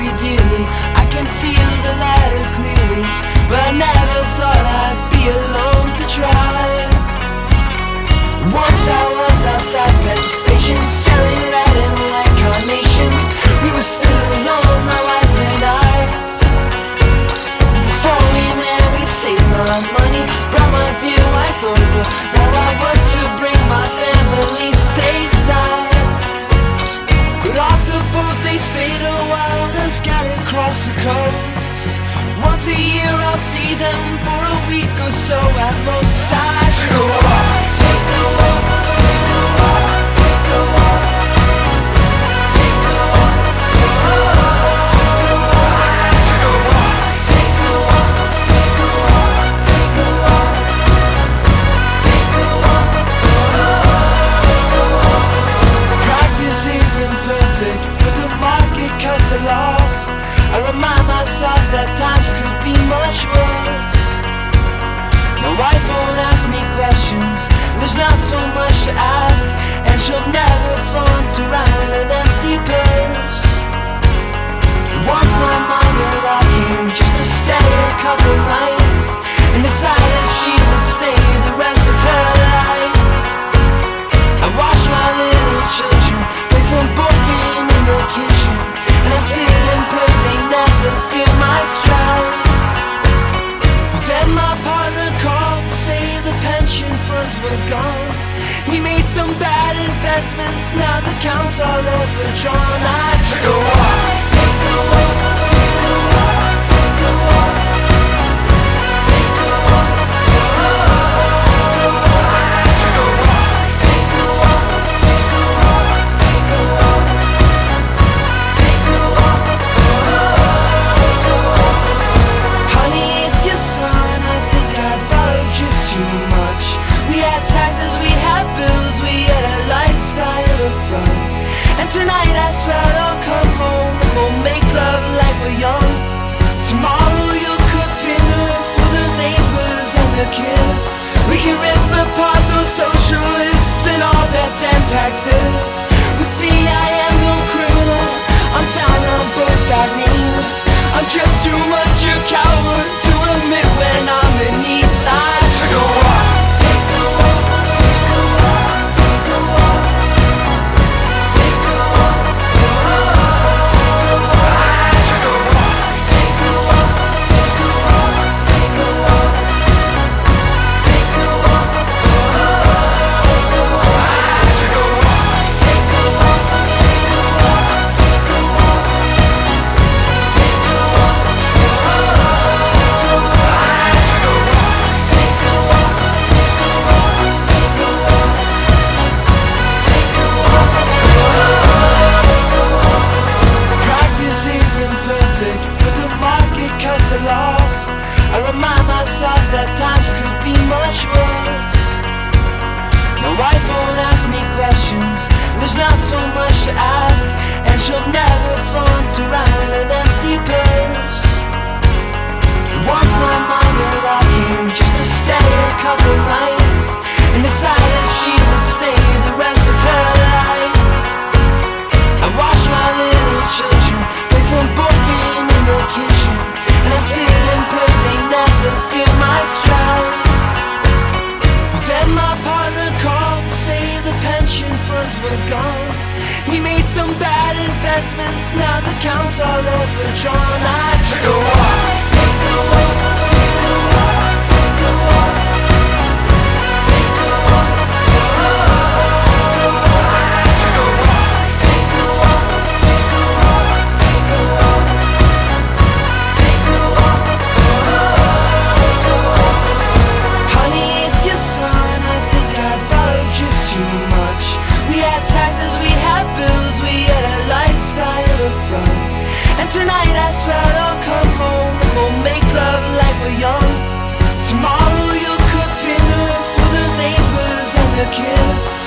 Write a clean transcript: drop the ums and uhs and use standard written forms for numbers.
you dearly. I can feel the letter clearly, but I never thought I'd be alone to try. Once I was outside Penn Station, selling red and white carnations. We were still alone, my wife and I. Before we met, we saved my money, brought my dear wife over. Now I work to bring my family stateside. Got off the boat, they stayed a while, then scattered across the coast. Once a year I'll see them for a week or so at most. I should go walk, take a walk, take a walk, take a walk, take a walk, take a walk, take a walk. I should go walk, take a walk, take a walk, take a walk, take a walk, take a walk. Practice isn't perfect, but the market cuts a loss. I remind myself that times could be much worse. My wife won't ask me questions, there's not so much to ask, and she'll never flaunt around an empty purse. Once my mother-in-law came just to stay a couple nights, and decided she would stay the rest of her life. I watch my little children play some board game in the kitchen, and I sit and pray they never fear my strife. But then my partner called to say the pension funds were gone. He made some bad investments, now the accounts are overdrawn. I took a walk, take a walk, take a walk, take a walk, take a walk, take a walk, take a walk. I took a walk, take a walk, take a walk, take a walk, take a walk, take a walk. Honey, it's your son, I think I borrowed just too much. We had taxes, we had bills, we had a lifestyle of fun. And tonight I swear I'll come home and we'll make love like we're young. Tomorrow you'll cook dinner for the neighbors and their kids. We can rip apart those socialists and all their damn taxes. But see, I am no criminal, I'm down on both bad knees. I'm just too much a coward to admit when I'm in need. I took a walk, take a walk, take a walk, take a walk, take a walk, take a walk. I took a walk, take a walk, take a walk, take a walk, take a walk, take a walk. I took a walk, take a walk, take a walk, take a walk, take a walk, take a walk. Practice isn't perfect, but the market cuts a loss. I remind myself that times could be much worse. My wife won't ask me questions, there's not so much to ask, and she'll never flaunt around an empty purse. Once my mother-in-law came just to stay a couple nights, and decided she would stay the rest of her life. I watch my little children play some board game in the kitchen, and I sit and pray they never fear my strife. But then my partner called to say the pension funds were gone. He made some bad investments, now the accounts are overdrawn. I took a walk, take a walk, take a walk, take a walk, take a walk, take a walk, take a walk. I took a walk, take a walk, take a walk, take a walk, take a walk, take a walk. Honey, it's your son, I think I borrowed just too much. We had taxes, we had bills, we had a lifestyle of fun. And tonight I swear I'll come home and we'll make love like we're young. Tomorrow you'll cook dinner for the neighbors and their kids.